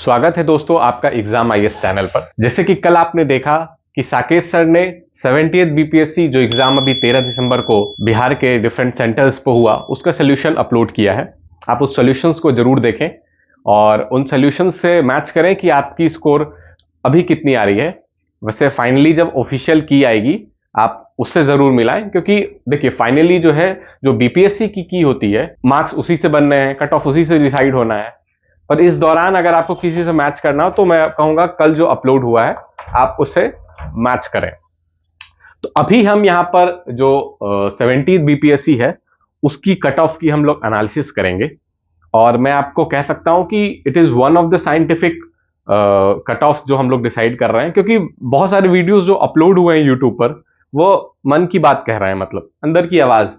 स्वागत है दोस्तों आपका एग्जाम आईएएस चैनल पर। जैसे कि कल आपने देखा कि साकेत सर ने 70th बीपीएससी जो एग्जाम अभी 13 दिसंबर को बिहार के डिफरेंट सेंटर्स पर हुआ उसका सोल्यूशन अपलोड किया है। आप उस सोल्यूशंस को जरूर देखें और उन सोल्यूशंस से मैच करें कि आपकी स्कोर अभी कितनी आ रही है। वैसे फाइनली जब ऑफिशियल की आएगी आप उससे जरूर मिलाएं, क्योंकि देखिए फाइनली जो है जो बीपीएससी की होती है मार्क्स उसी से बनने हैं, कट ऑफ उसी से डिसाइड होना है। पर इस दौरान अगर आपको किसी से मैच करना हो तो मैं कहूंगा कल जो अपलोड हुआ है आप उससे मैच करें। तो अभी हम यहां पर जो 17 बीपीएससी है उसकी कट ऑफ की हम लोग एनालिसिस करेंगे और मैं आपको कह सकता हूं कि it is one of the scientific cut off जो हम लोग डिसाइड कर रहे हैं, क्योंकि बहुत सारे वीडियोस जो अपलोड हुए हैं यूट्यूब पर वो मन की बात कह रहे हैं, मतलब अंदर की आवाज।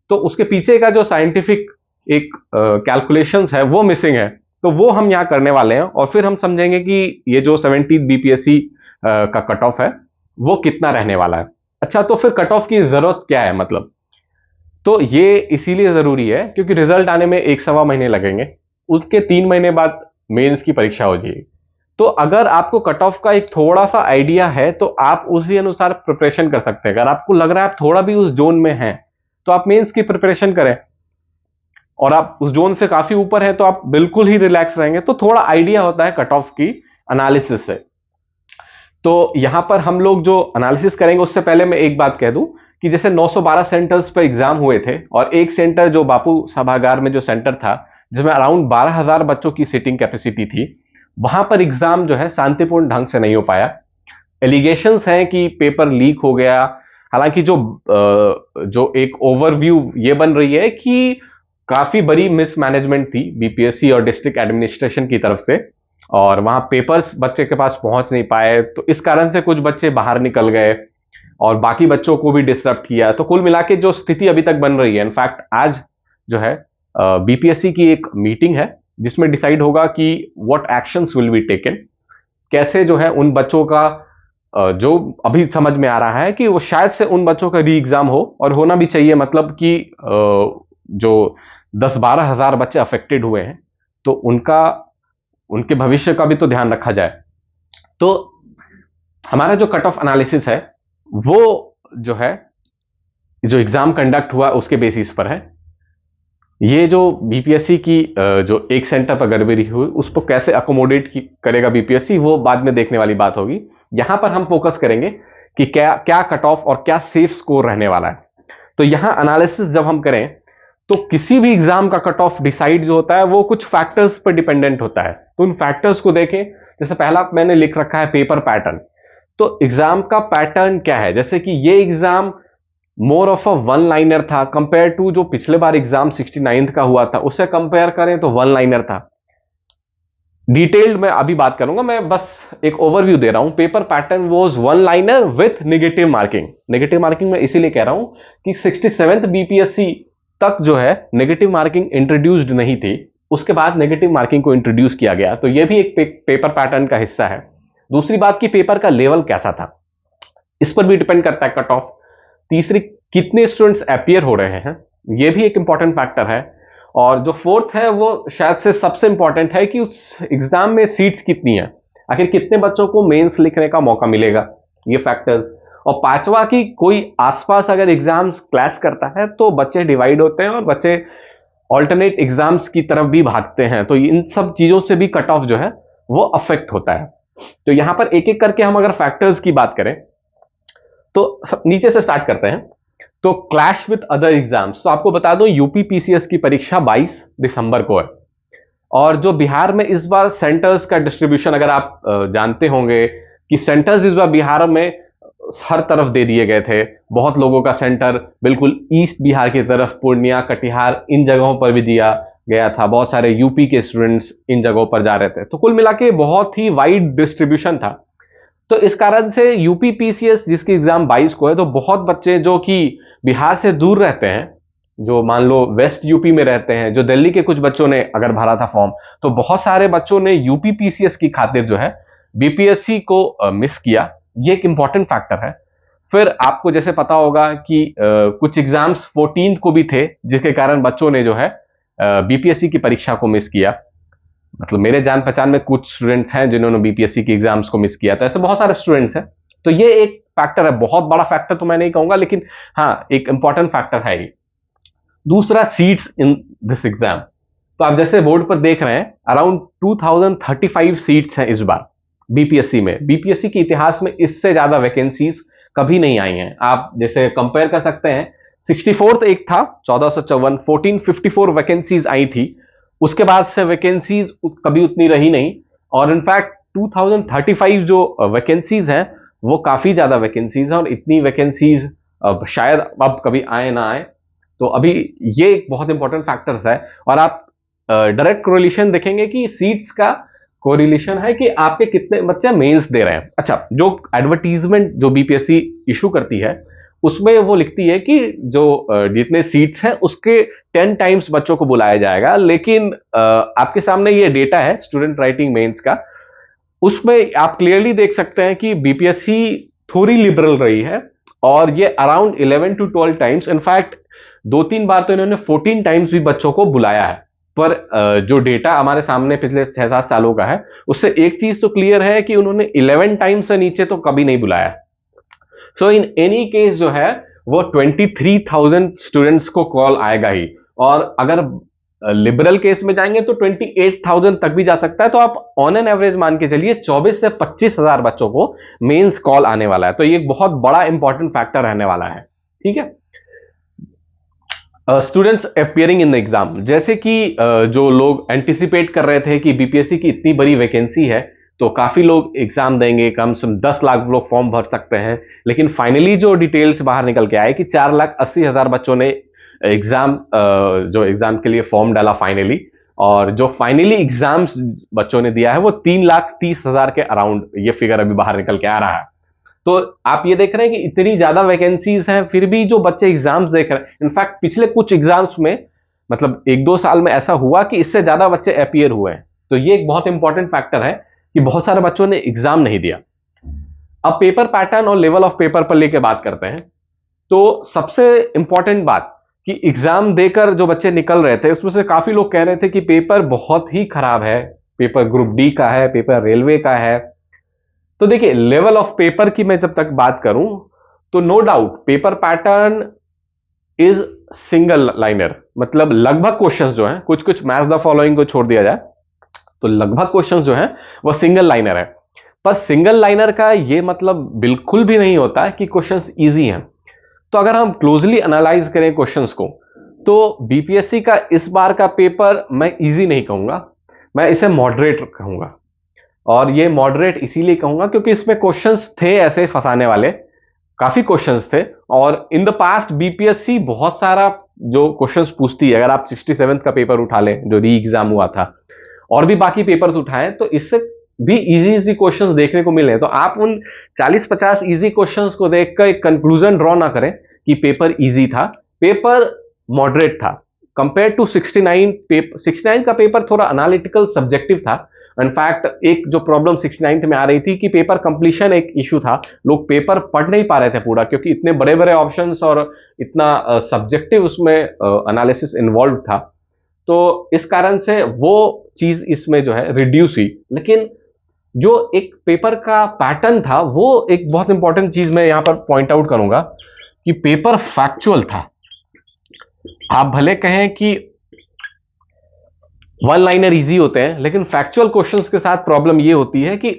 तो उसके पीछे का जो साइंटिफिक एक कैलकुलेशंस है वो मिसिंग है, तो वो हम यहाँ करने वाले हैं और फिर हम समझेंगे कि ये जो 17 बीपीएससी का कट ऑफ है वो कितना रहने वाला है। अच्छा, तो फिर कट ऑफ की जरूरत क्या है, मतलब तो ये इसीलिए जरूरी है क्योंकि रिजल्ट आने में 1-1.25 महीने लगेंगे, उसके 3 महीने बाद मेंस की परीक्षा हो जाएगी। तो अगर आपको कट ऑफ का एक थोड़ा सा आइडिया है तो आप उसी अनुसार प्रिपरेशन कर सकते हैं। अगर आपको लग रहा है आप थोड़ा भी उस जोन में हैं तो आप मेंस की प्रिपरेशन करें, और आप उस जोन से काफी ऊपर हैं तो आप बिल्कुल ही रिलैक्स रहेंगे। तो थोड़ा आइडिया होता है कट ऑफ की एनालिसिस से। तो यहां पर हम लोग जो एनालिसिस करेंगे उससे पहले मैं एक बात कह दूं कि जैसे 912 सेंटर्स पर एग्जाम हुए थे और एक सेंटर जो बापू सभागार में जो सेंटर था जिसमें अराउंड 12,000 बच्चों की सीटिंग कैपेसिटी थी, वहां पर एग्जाम जो है शांतिपूर्ण ढंग से नहीं हो पाया। एलिगेशंस हैं कि पेपर लीक हो गया। हालांकि जो एक ओवरव्यू ये बन रही है कि काफी बड़ी मिसमैनेजमेंट थी बीपीएससी और डिस्ट्रिक्ट एडमिनिस्ट्रेशन की तरफ से, और वहां पेपर्स बच्चे के पास पहुंच नहीं पाए, तो इस कारण से कुछ बच्चे बाहर निकल गए और बाकी बच्चों को भी डिस्टर्ब किया। तो कुल मिला के जो स्थिति अभी तक बन रही है, इनफैक्ट आज जो है बीपीएससी की एक मीटिंग है जिसमें डिसाइड होगा कि what actions will be taken, कैसे जो है उन बच्चों का जो अभी समझ में आ रहा है कि वो शायद से उन बच्चों का री एग्जाम हो, और होना भी चाहिए, मतलब कि जो 10-12 हजार बच्चे अफेक्टेड हुए हैं तो उनके भविष्य का भी तो ध्यान रखा जाए। तो हमारा जो कट ऑफ एनालिसिस है वो जो है जो एग्जाम कंडक्ट हुआ उसके बेसिस पर है। ये जो बीपीएससी की जो एक सेंटर पर गड़बड़ी हुई उसको कैसे अकोमोडेट करेगा बीपीएससी वो बाद में देखने वाली बात होगी। यहां पर हम फोकस करेंगे कि क्या क्या कट ऑफ और क्या सेफ स्कोर रहने वाला है। तो यहां एनालिसिस जब हम करें तो किसी भी एग्जाम का कट ऑफ डिसाइड जो होता है वो कुछ फैक्टर्स पर डिपेंडेंट होता है। तो उन फैक्टर्स को देखें। जैसे पहला मैंने लिख रखा है पेपर पैटर्न। तो एग्जाम का पैटर्न क्या है, जैसे कि ये exam more of a one liner था कंपेयर टू जो पिछले बार एग्जाम 69th का हुआ था उससे कंपेयर करें तो वन लाइनर था। डिटेल्ड मैं अभी बात करूंगा, मैं बस एक ओवरव्यू दे रहा हूं। Paper pattern was one liner with negative marking. Negative marking मैं इसीलिए कह रहा हूं कि 67th बीपीएससी तक जो है नेगेटिव मार्किंग इंट्रोड्यूस्ड नहीं थी, उसके बाद नेगेटिव मार्किंग को इंट्रोड्यूस किया गया। तो यह भी एक पेपर पैटर्न का हिस्सा है। दूसरी बात कि पेपर का लेवल कैसा था, इस पर भी डिपेंड करता है कट ऑफ। तीसरी, कितने स्टूडेंट्स अपियर हो रहे हैं, यह भी एक इंपॉर्टेंट फैक्टर है। और जो फोर्थ है वो शायद से सबसे इंपॉर्टेंट है कि उस एग्जाम में सीट्स कितनी है, आखिर कितने बच्चों को मेंस लिखने का मौका मिलेगा, ये फैक्टर्स। और पांचवा कि कोई आसपास अगर एग्जाम्स क्लैश करता है तो बच्चे डिवाइड होते हैं और बच्चे ऑल्टरनेट एग्जाम्स की तरफ भी भागते हैं। तो इन सब चीजों से भी कट ऑफ जो है वो अफेक्ट होता है। तो यहां पर एक एक करके हम अगर फैक्टर्स की बात करें तो नीचे से स्टार्ट करते हैं। तो क्लैश विद अदर एग्जाम्स, तो आपको बता दूं यूपी पीसीएस की परीक्षा 22 दिसंबर को है। और जो बिहार में इस बार सेंटर्स का डिस्ट्रीब्यूशन, अगर आप जानते होंगे कि सेंटर्स इस बार बिहार में हर तरफ दे दिए गए थे। बहुत लोगों का सेंटर बिल्कुल ईस्ट बिहार की तरफ, पूर्णिया, कटिहार, इन जगहों पर भी दिया गया था। बहुत सारे यूपी के स्टूडेंट्स इन जगहों पर जा रहे थे। तो कुल मिला के बहुत ही वाइड डिस्ट्रीब्यूशन था। तो इस कारण से यूपी पीसीएस जिसकी एग्जाम 22 को है, तो बहुत बच्चे जो कि बिहार से दूर रहते हैं, जो मान लो वेस्ट यूपी में रहते हैं, जो दिल्ली के कुछ बच्चों ने अगर भरा था फॉर्म, तो बहुत सारे बच्चों ने यूपी पीसीएस की खातिर जो है बीपीएससी को मिस किया। ये एक इंपॉर्टेंट फैक्टर है। फिर आपको जैसे पता होगा कि कुछ एग्जाम्स 14 को भी थे जिसके कारण बच्चों ने जो है बीपीएससी की परीक्षा को मिस किया। मतलब मेरे जान पहचान में कुछ स्टूडेंट्स हैं जिन्होंने बीपीएससी के एग्जाम्स को मिस किया था, ऐसे बहुत सारे स्टूडेंट्स हैं। तो ये एक फैक्टर है, बहुत बड़ा फैक्टर तो मैं नहीं कहूंगा, लेकिन हाँ एक इंपॉर्टेंट फैक्टर है ये। दूसरा, सीट्स इन दिस एग्जाम। तो आप जैसे बोर्ड पर देख रहे हैं, अराउंड 2035 सीट्स हैं इस बार बीपीएससी में। बीपीएससी के इतिहास में इससे ज्यादा वैकेंसीज कभी नहीं आई हैं। आप जैसे कंपेयर कर सकते हैं, 64th एक था 1454, 1454 वैकेंसीज आई थी, उसके बाद से वैकेंसीज कभी उतनी रही नहीं। और इनफैक्ट 2035 जो वैकेंसीज हैं वो काफी ज्यादा वैकेंसीज हैं, और इतनी वैकेंसीज शायद अब कभी आए ना आए। तो अभी ये एक बहुत इंपॉर्टेंट फैक्टर है। और आप डायरेक्ट कोरिलेशन देखेंगे कि सीट्स का कोरिलेशन है कि आपके कितने बच्चे मेंस दे रहे हैं। अच्छा, जो एडवर्टीजमेंट जो बीपीएससी इशू करती है उसमें वो लिखती है कि जो जितने सीट्स हैं उसके 10 टाइम्स बच्चों को बुलाया जाएगा, लेकिन आपके सामने ये डेटा है स्टूडेंट राइटिंग मेंस का, उसमें आप क्लियरली देख सकते हैं कि बीपीएससी थोड़ी लिबरल रही है, और ये अराउंड 11 टू 12 टाइम्स, इनफैक्ट 2-3 बार तो इन्होंने 14 टाइम्स भी बच्चों को बुलाया है। पर जो डेटा हमारे सामने पिछले 6-7 सालों का है, उससे एक चीज तो क्लियर है कि उन्होंने 11 टाइम्स से नीचे तो कभी नहीं बुलाया। सो इन एनी केस जो है वो 23,000 स्टूडेंट्स को कॉल आएगा ही, और अगर लिबरल केस में जाएंगे तो 28,000 तक भी जा सकता है। तो आप ऑन एन एवरेज मान के चलिए 24 से 25,000 बच्चों को मेंस कॉल आने वाला है। तो ये एक बहुत बड़ा इंपॉर्टेंट फैक्टर रहने वाला है। ठीक है, students appearing in the exam, जैसे कि जो लोग एंटिसिपेट कर रहे थे कि बीपीएससी की इतनी बड़ी वैकेंसी है तो काफी लोग एग्जाम देंगे, कम से कम 10 लाख लोग फॉर्म भर सकते हैं, लेकिन फाइनली जो डिटेल्स बाहर निकल के आए कि 4,80,000 बच्चों ने एग्जाम जो एग्जाम के लिए फॉर्म डाला फाइनली, और जो फाइनली एग्जाम्स बच्चों ने दिया है वो 3,30,000 के अराउंड ये फिगर अभी बाहर निकल के आ रहा है। तो आप ये देख रहे हैं कि इतनी ज्यादा वैकेंसीज हैं, फिर भी जो बच्चे एग्जाम्स देख रहे हैं, इनफैक्ट पिछले कुछ एग्जाम्स में मतलब 1-2 साल में ऐसा हुआ कि इससे ज्यादा बच्चे अपीयर हुए हैं। तो ये एक बहुत इंपॉर्टेंट फैक्टर है कि बहुत सारे बच्चों ने एग्जाम नहीं दिया। अब पेपर पैटर्न और लेवल ऑफ पेपर पर लेके बात करते हैं। तो सबसे इंपॉर्टेंट बात कि एग्जाम देकर जो बच्चे निकल रहे थे उसमें से काफी लोग कह रहे थे कि पेपर बहुत ही खराब है, पेपर ग्रुप डी का है, पेपर रेलवे का है। तो देखिए, लेवल ऑफ पेपर की मैं जब तक बात करूं तो no doubt paper pattern is single liner, मतलब लगभग क्वेश्चंस जो हैं, कुछ कुछ मैच द फॉलोइंग को छोड़ दिया जाए तो लगभग क्वेश्चंस जो हैं वो सिंगल लाइनर है। पर सिंगल लाइनर का ये मतलब बिल्कुल भी नहीं होता कि क्वेश्चंस इजी हैं। तो अगर हम क्लोजली एनालाइज करें क्वेश्चंस को, तो बीपीएससी का इस बार का पेपर मैं इजी नहीं कहूंगा, मैं इसे मॉडरेट कहूंगा। और ये मॉडरेट इसीलिए कहूंगा क्योंकि इसमें क्वेश्चंस थे ऐसे फंसाने वाले, काफी क्वेश्चंस थे। और इन द पास्ट बीपीएससी बहुत सारा जो क्वेश्चंस पूछती है, अगर आप 67th का पेपर उठा लें जो री एग्जाम हुआ था, और भी बाकी पेपर्स उठाएं, तो इससे भी इजी इजी क्वेश्चंस देखने को मिले। तो आप उन 40-50 इजी क्वेश्चंस को देखकर एक कंक्लूजन ड्रॉ ना करें कि पेपर इजी था। पेपर मॉडरेट था कंपेयर टू 69 पेपर। 69 का पेपर थोड़ा एनालिटिकल सब्जेक्टिव था। इनफैक्ट एक जो प्रॉब्लम 69th में आ रही थी कि पेपर कंप्लीशन एक इशू था, लोग पेपर पढ़ नहीं पा रहे थे पूरा, क्योंकि इतने बड़े बड़े ऑप्शंस और इतना सब्जेक्टिव उसमें एनालिसिस इन्वॉल्व था। तो इस कारण से वो चीज इसमें जो है रिड्यूस हुई। लेकिन जो एक पेपर का पैटर्न था वो एक बहुत इंपॉर्टेंट चीज मैं यहां पर पॉइंट आउट करूंगा कि पेपर फैक्चुअल था। आप भले कहें कि वन लाइनर इजी होते हैं, लेकिन फैक्चुअल क्वेश्चंस के साथ प्रॉब्लम ये होती है कि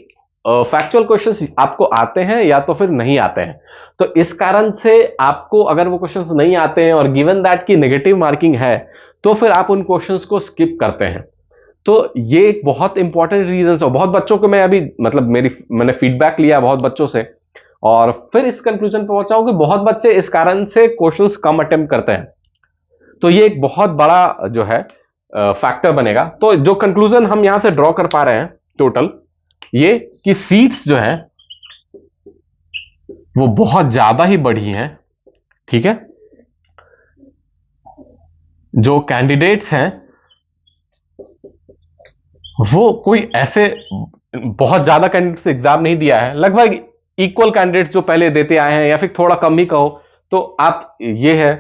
फैक्चुअल क्वेश्चंस आपको आते हैं या तो फिर नहीं आते हैं। तो इस कारण से आपको अगर वो क्वेश्चंस नहीं आते हैं और गिवन दैट की नेगेटिव मार्किंग है, तो फिर आप उन क्वेश्चंस को स्किप करते हैं। तो ये एक बहुत इंपॉर्टेंट रीजन है। बहुत बच्चों को मैं अभी मतलब मैंने फीडबैक लिया बहुत बच्चों से, और फिर इस कंक्लूजन पर पहुंचा हूं कि बहुत बच्चे इस कारण से क्वेश्चंस कम अटेम्प्ट करते हैं। तो ये एक बहुत बड़ा जो है फैक्टर बनेगा। तो जो कंक्लूजन हम यहां से ड्रॉ कर पा रहे हैं टोटल, ये कि सीट्स जो है वो बहुत ज्यादा ही बढ़ी हैं। ठीक है, जो कैंडिडेट्स हैं वो कोई ऐसे बहुत ज्यादा कैंडिडेट्स एग्जाम नहीं दिया है, लगभग इक्वल कैंडिडेट्स जो पहले देते आए हैं या फिर थोड़ा कम ही कहो तो आप ये है।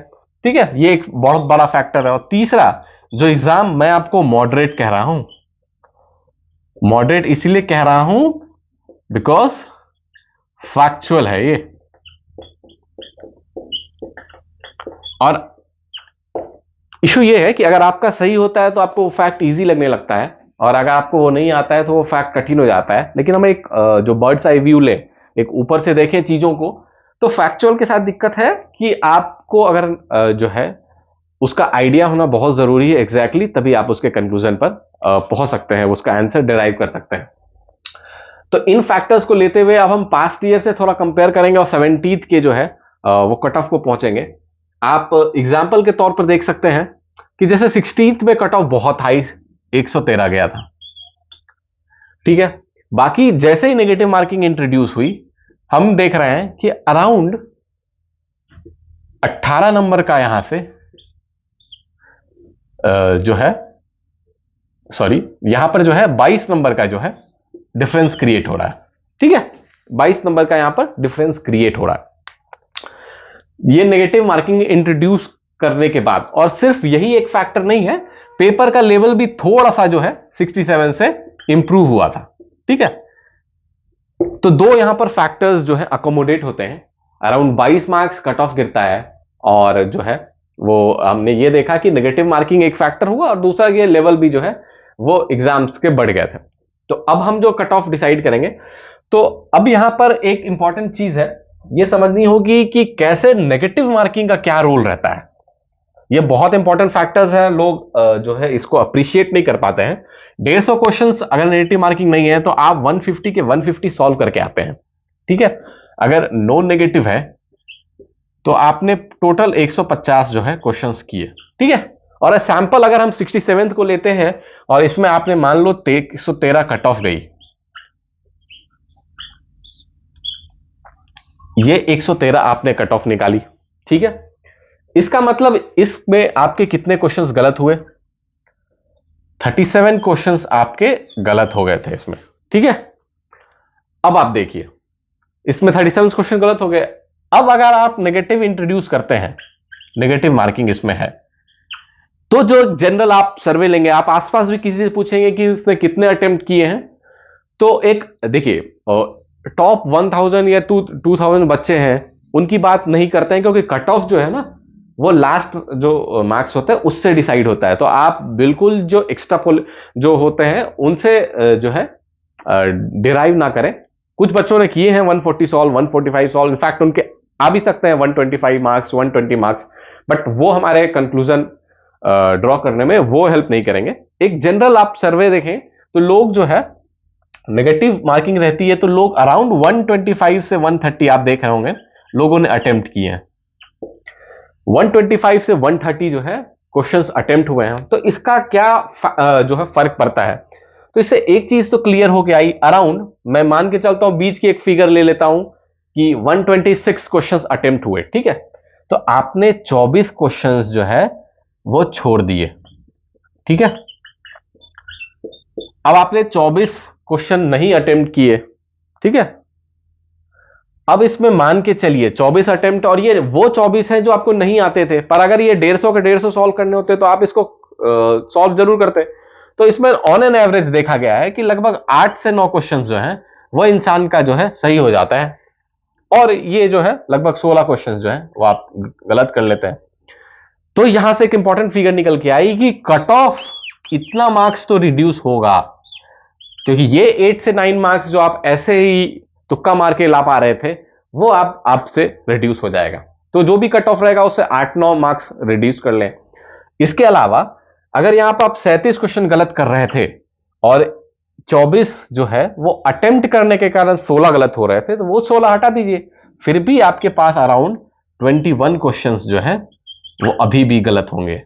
ठीक है, ये एक बहुत बड़ा फैक्टर है। और तीसरा, जो एग्जाम मैं आपको मॉडरेट कह रहा हूं, मॉडरेट इसीलिए कह रहा हूं बिकॉज फैक्चुअल है ये, और इशू ये है कि अगर आपका सही होता है तो आपको वो फैक्ट इजी लगने लगता है, और अगर आपको वो नहीं आता है तो वो फैक्ट कठिन हो जाता है। लेकिन हम एक जो बर्ड्स आई व्यू लें, एक ऊपर से देखें चीजों को, तो फैक्चुअल के साथ दिक्कत है कि आपको अगर जो है उसका आइडिया होना बहुत जरूरी है एग्जैक्टली, तभी आप उसके कंक्लूजन पर पहुंच सकते हैं, उसका आंसर डिराइव कर सकते हैं। तो इन फैक्टर्स को लेते हुए अब हम पास्ट ईयर से थोड़ा कंपेयर करेंगे और 70th के जो है वो कट ऑफ को पहुंचेंगे। आप एग्जाम्पल के तौर पर देख सकते हैं कि जैसे 16th में कट ऑफ बहुत हाई 113 गया था, ठीक है। बाकी जैसे ही नेगेटिव मार्किंग इंट्रोड्यूस हुई, हम देख रहे हैं कि अराउंड 18 नंबर का यहां से जो है, सॉरी, यहां पर जो है 22 नंबर का जो है डिफरेंस क्रिएट हो रहा है, ठीक है। 22 नंबर का यहां पर डिफरेंस क्रिएट हो रहा है ये नेगेटिव मार्किंग इंट्रोड्यूस करने के बाद। और सिर्फ यही एक फैक्टर नहीं है, पेपर का लेवल भी थोड़ा सा जो है 67 से इंप्रूव हुआ था, ठीक है। तो दो यहां पर फैक्टर्स जो है अकोमोडेट होते हैं, अराउंड 22 मार्क्स कट ऑफ गिरता है, और जो है वो हमने ये देखा कि नेगेटिव मार्किंग एक फैक्टर हुआ, और दूसरा ये लेवल भी जो है वो एग्जाम्स के बढ़ गए थे। तो अब हम जो कट ऑफ डिसाइड करेंगे, तो अब यहां पर एक इंपॉर्टेंट चीज है, ये समझनी होगी कि कैसे नेगेटिव मार्किंग का क्या रोल रहता है। ये बहुत इंपॉर्टेंट फैक्टर्स है, लोग जो है इसको अप्रिशिएट नहीं कर पाते हैं। 150 क्वेश्चंस अगर नेगेटिव मार्किंग नहीं है तो आप 150 के 150 सॉल्व करके आते हैं, ठीक है। अगर नॉन नेगेटिव है तो आपने टोटल 150 जो है क्वेश्चंस किए, ठीक है। और सैंपल अगर हम 67 को लेते हैं और इसमें आपने मान लो 113 कट ऑफ गई, ये 113 आपने कट ऑफ निकाली, ठीक है। इसका मतलब इसमें आपके कितने क्वेश्चंस गलत हुए? 37 क्वेश्चंस आपके गलत हो गए थे इसमें, ठीक है। अब आप देखिए, इसमें 37 क्वेश्चन गलत हो गए। अब अगर आप नेगेटिव इंट्रोड्यूस करते हैं, नेगेटिव मार्किंग इसमें है, तो जो जनरल आप सर्वे लेंगे, आप आसपास भी किसी से पूछेंगे कि इसने कितने अटेम्प्ट किए हैं, तो एक देखिए टॉप 1000 या 2000 बच्चे हैं, उनकी बात नहीं करते हैं, क्योंकि कट ऑफ जो है ना वो लास्ट जो मार्क्स होते हैं उससे डिसाइड होता है। तो आप बिल्कुल जो एक्स्ट्रा जो होते हैं उनसे जो है डिराइव ना करें। कुछ बच्चों ने किए हैं 140 सॉल्व, 145 सॉल्व, इनफैक्ट उनके आ भी सकते हैं 125 मार्क्स, 120 मार्क्स, बट वो हमारे कंक्लूजन ड्रॉ करने में वो हेल्प नहीं करेंगे। एक जनरल आप सर्वे देखें तो लोग जो है नेगेटिव मार्किंग रहती है तो लोग अराउंड 125 से 130 आप देख रहे होंगे लोगों ने अटेम्प्ट किए हैं। 125 से 130 जो है क्वेश्चंस अटेम्प्ट हुए हैं। तो इसका क्या जो है फर्क पड़ता है? तो इससे एक चीज तो क्लियर हो के आई, अराउंड मैं मान के चलता हूं, बीच की एक फिगर ले लेता हूं कि 126 क्वेश्चंस अटेम्प्ट हुए, ठीक है। तो आपने 24 क्वेश्चंस जो है वो छोड़ दिए, ठीक है। अब आपने 24 क्वेश्चन नहीं अटेम्प्ट किए, ठीक है। अब इसमें मान के चलिए 24 अटेम्प्ट, और ये वो 24 हैं जो आपको नहीं आते थे, पर अगर ये 150 के 150 सॉल्व करने होते तो आप इसको सॉल्व जरूर करते। तो इसमें ऑन एन एवरेज देखा गया है कि लगभग 8 से 9 क्वेश्चन जो है वो इंसान का जो है सही हो जाता है, और ये जो है लगभग 16 क्वेश्चन जो है वो आप गलत कर लेते हैं। तो यहां से एक इंपॉर्टेंट फिगर निकल के आई कि कट ऑफ इतना मार्क्स तो रिड्यूस होगा, क्योंकि ये 8 से 9 मार्क्स जो आप ऐसे ही तुक्का मार के ला पा रहे थे वो आप आपसे रिड्यूस हो जाएगा। तो जो भी कट ऑफ रहेगा उससे 8-9 मार्क्स रिड्यूस कर लें। इसके अलावा अगर यहां पर आप 37 क्वेश्चन गलत कर रहे थे और 24 जो है वो अटेम्प्ट करने के कारण 16 गलत हो रहे थे, तो वो 16 हटा दीजिए, फिर भी आपके पास अराउंड 21 क्वेश्चंस जो है वो अभी भी गलत होंगे,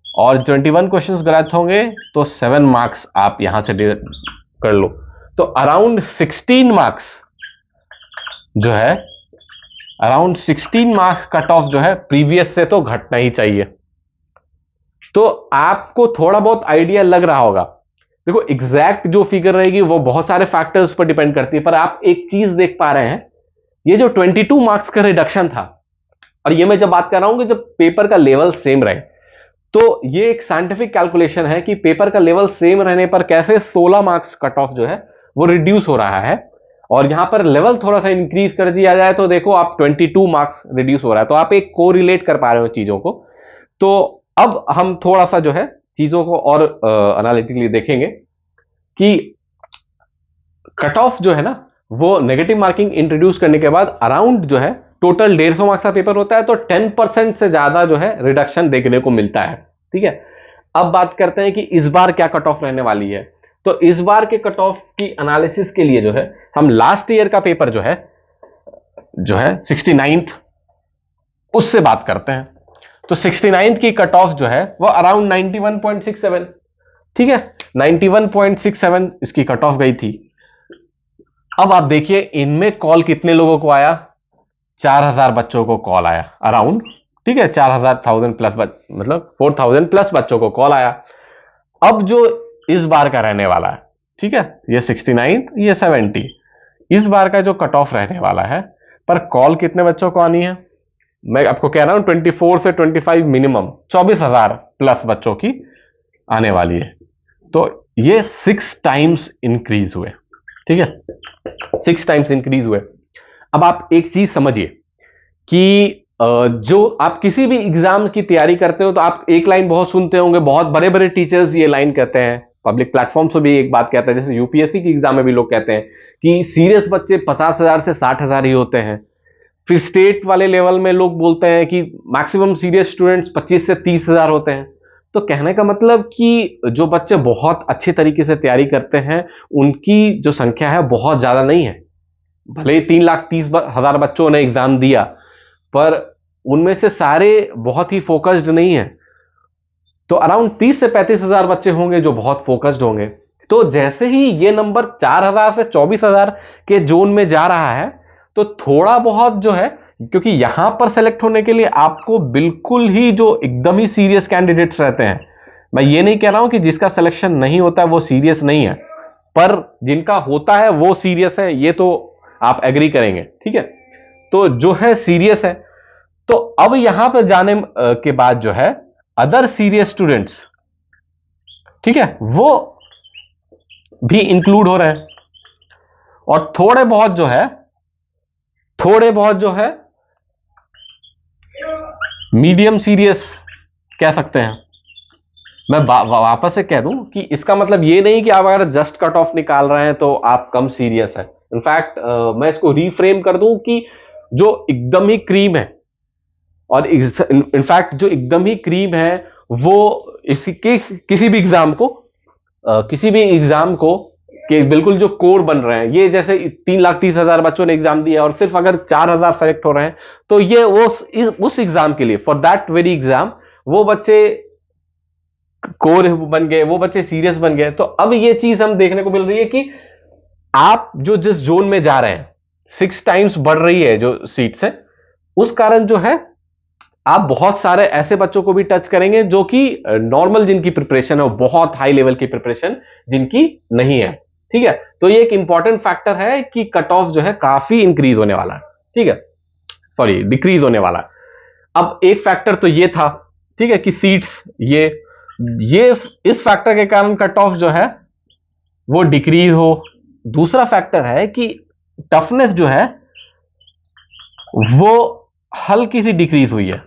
और 21 क्वेश्चंस गलत होंगे तो 7 मार्क्स आप यहां से कर लो। तो अराउंड 16 मार्क्स जो है, अराउंड 16 मार्क्स कट ऑफ जो है प्रीवियस से तो घटना ही चाहिए। तो आपको थोड़ा बहुत आइडिया लग रहा होगा, देखो एग्जैक्ट जो फिगर रहेगी वो बहुत सारे फैक्टर्स पर डिपेंड करती है, पर आप एक चीज देख पा रहे हैं, ये जो 22 मार्क्स का रिडक्शन था, और ये मैं जब बात कर रहा हूं कि जब पेपर का लेवल सेम रहे, तो ये एक साइंटिफिक कैलकुलेशन है कि पेपर का लेवल सेम रहने पर कैसे 16 मार्क्स कट ऑफ जो है वो रिड्यूस हो रहा है, और यहां पर लेवल थोड़ा सा इंक्रीज कर दिया जाए तो देखो आप 22 मार्क्स रिड्यूस हो रहा है। तो आप एक को रिलेट कर पा रहे हो चीजों को। तो अब हम थोड़ा सा जो है चीजों को और एनालिटिकली देखेंगे कि कट ऑफ जो है ना वो नेगेटिव मार्किंग इंट्रोड्यूस करने के बाद अराउंड जो है टोटल 150 मार्क्स का पेपर होता है, तो 10% से ज्यादा जो है रिडक्शन देखने को मिलता है। ठीक है, अब बात करते हैं कि इस बार क्या कट ऑफ रहने वाली है। तो इस बार के कट ऑफ की एनालिसिस के लिए जो है हम लास्ट ईयर का पेपर जो है 69th उससे बात करते हैं। तो 69th की कट ऑफ जो है वो अराउंड 91.67, ठीक है, 91.67 इसकी कट ऑफ गई थी। अब आप देखिए इनमें कॉल कितने लोगों को आया, 4000 बच्चों को कॉल आया अराउंड, ठीक है, 4000 प्लस मतलब 4000 प्लस बच्चों को कॉल आया। अब जो इस बार का रहने वाला है, ठीक है, ये 69, ये 70, इस बार का जो कट ऑफ रहने वाला है, पर कॉल कितने बच्चों को आनी है, मैं आपको कह रहा हूं 24 से 25 मिनिमम 24,000 प्लस बच्चों की आने वाली है। तो ये 6 टाइम्स इंक्रीज हुए, ठीक है, 6 टाइम्स इंक्रीज हुए। अब आप एक चीज समझिए कि जो आप किसी भी एग्जाम की तैयारी करते हो तो आप एक लाइन बहुत सुनते होंगे, बहुत बड़े बड़े टीचर्स ये लाइन कहते हैं, पब्लिक प्लेटफॉर्म से भी एक बात कहते हैं, जैसे यूपीएससी की एग्जाम में भी लोग कहते हैं कि सीरियस बच्चे 50,000 से 60,000 ही होते हैं। फिर स्टेट वाले लेवल में लोग बोलते हैं कि मैक्सिमम सीरियस स्टूडेंट्स 25 से 30,000 होते हैं। तो कहने का मतलब कि जो बच्चे बहुत अच्छे तरीके से तैयारी करते हैं उनकी जो संख्या है बहुत ज्यादा नहीं है। भले ही 3,30,000 बच्चों ने एग्जाम दिया, पर उनमें से सारे बहुत ही फोकस्ड नहीं है। तो अराउंड 30 से 35,000 बच्चे होंगे जो बहुत फोकस्ड होंगे। तो जैसे ही ये नंबर 4,000 से 24,000 के जोन में जा रहा है तो थोड़ा बहुत जो है, क्योंकि यहां पर सेलेक्ट होने के लिए आपको बिल्कुल ही जो एकदम ही सीरियस कैंडिडेट्स रहते हैं, मैं ये नहीं कह रहा हूं कि जिसका सिलेक्शन नहीं होता वो सीरियस नहीं है, पर जिनका होता है वो सीरियस है, ये तो आप एग्री करेंगे, ठीक है। तो जो है सीरियस है, तो अब यहां पर जाने के बाद जो है अदर सीरियस स्टूडेंट्स, ठीक है, वो भी इंक्लूड हो रहे हैं, और थोड़े बहुत जो है मीडियम सीरियस कह सकते हैं। मैं वापस से कह दूं कि इसका मतलब ये नहीं कि आप अगर जस्ट कट ऑफ निकाल रहे हैं तो आप कम सीरियस है। इनफैक्ट मैं इसको रीफ्रेम कर दूं कि जो एकदम ही क्रीम है, और इनफैक्ट जो एकदम ही क्रीम है वो किसी भी एग्जाम को कि बिल्कुल जो कोर बन रहे हैं, ये जैसे 3,30,000 बच्चों ने एग्जाम दिया और सिर्फ अगर 4,000 सेलेक्ट हो रहे हैं, तो ये उस एग्जाम के लिए, फॉर दैट वेरी एग्जाम, वो बच्चे कोर बन गए, वो बच्चे सीरियस बन गए। तो अब ये चीज हम देखने को मिल रही है कि आप जो जिस जोन में जा रहे हैं 6 टाइम्स बढ़ रही है जो सीट्स है, उस कारण जो है आप बहुत सारे ऐसे बच्चों को भी टच करेंगे जो कि नॉर्मल जिनकी प्रिपरेशन है, बहुत हाई लेवल की प्रिपरेशन जिनकी नहीं है, ठीक है। तो ये एक इंपॉर्टेंट फैक्टर है कि कट ऑफ जो है काफी इंक्रीज होने वाला है, ठीक है, सॉरी डिक्रीज होने वाला है। अब एक फैक्टर तो ये था, ठीक है, कि सीट्स ये इस फैक्टर के कारण कट ऑफ जो है वो डिक्रीज हो। दूसरा फैक्टर है कि टफनेस जो है वो हल्की सी डिक्रीज हुई है,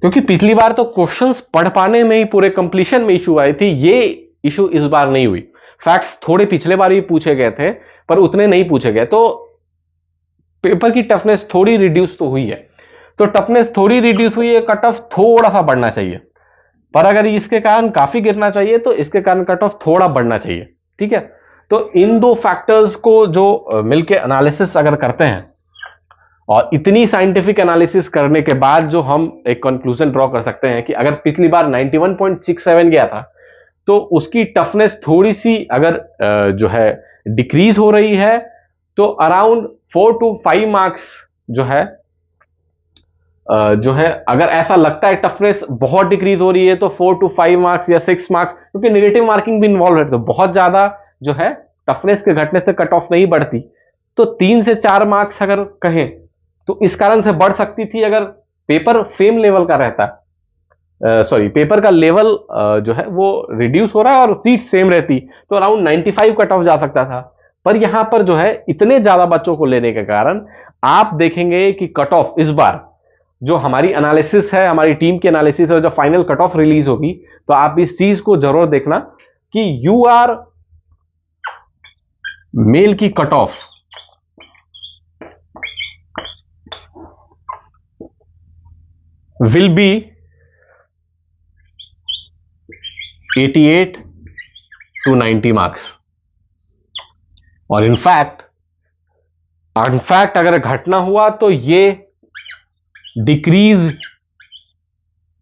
क्योंकि पिछली बार तो क्वेश्चंस पढ़ पाने में ही पूरे कंप्लीशन में इशू आई थी, ये इशू इस बार नहीं हुई। फैक्ट्स थोड़े पिछले बार भी पूछे गए थे पर उतने नहीं पूछे गए, तो पेपर की टफनेस थोड़ी रिड्यूस तो हुई है। तो टफनेस थोड़ी रिड्यूस हुई है, कट ऑफ थोड़ा सा बढ़ना चाहिए, पर अगर इसके कारण काफी गिरना चाहिए तो इसके कारण कट ऑफ थोड़ा बढ़ना चाहिए, ठीक है। तो इन दो फैक्टर्स को जो मिलके एनालिसिस अगर करते हैं, और इतनी साइंटिफिक एनालिसिस करने के बाद जो हम एक कंक्लूजन ड्रॉ कर सकते हैं कि अगर पिछली बार 91.67 गया था तो उसकी टफनेस थोड़ी सी अगर जो है डिक्रीज हो रही है, तो अराउंड 4 to 5 मार्क्स जो है अगर ऐसा लगता है टफनेस बहुत डिक्रीज हो रही है तो 4 to 5 मार्क्स या 6 मार्क्स, क्योंकि नेगेटिव मार्किंग भी इन्वॉल्व है, तो बहुत ज्यादा जो है टफनेस के घटने से कट ऑफ नहीं बढ़ती। तो 3 से 4 मार्क्स अगर कहें तो इस कारण से बढ़ सकती थी अगर पेपर सेम लेवल का रहता, पेपर का लेवल जो है वो रिड्यूस हो रहा है और सीट सेम रहती तो अराउंड 95 कट ऑफ जा सकता था। पर यहां पर जो है इतने ज्यादा बच्चों को लेने के कारण आप देखेंगे कि कट ऑफ इस बार जो हमारी एनालिसिस है, हमारी टीम की एनालिसिस है, जो फाइनल कट ऑफ रिलीज होगी तो आप इस चीज को जरूर देखना कि यूआर मेल की cut off will be 88 to 90 marks. और इनफैक्ट अगर घटना हुआ तो ये डिक्रीज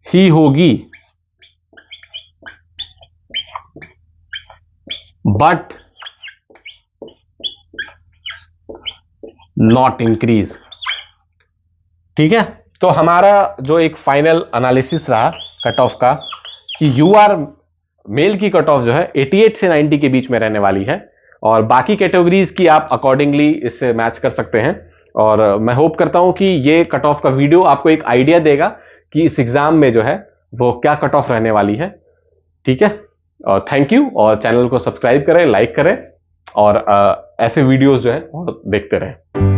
ही होगी, बट नॉट इंक्रीज। ठीक है, तो हमारा जो एक फाइनल एनालिसिस रहा कट ऑफ का कि यूआर मेल की कट ऑफ जो है 88 से 90 के बीच में रहने वाली है और बाकी कैटेगरीज की आप अकॉर्डिंगली इससे मैच कर सकते हैं। और मैं होप करता हूं कि ये कट ऑफ का वीडियो आपको एक आइडिया देगा कि इस एग्जाम में जो है वो क्या कट ऑफ रहने वाली है। ठीक है, और थैंक यू, और चैनल को सब्सक्राइब करें, लाइक करें और ऐसे वीडियोस जो है देखते रहें।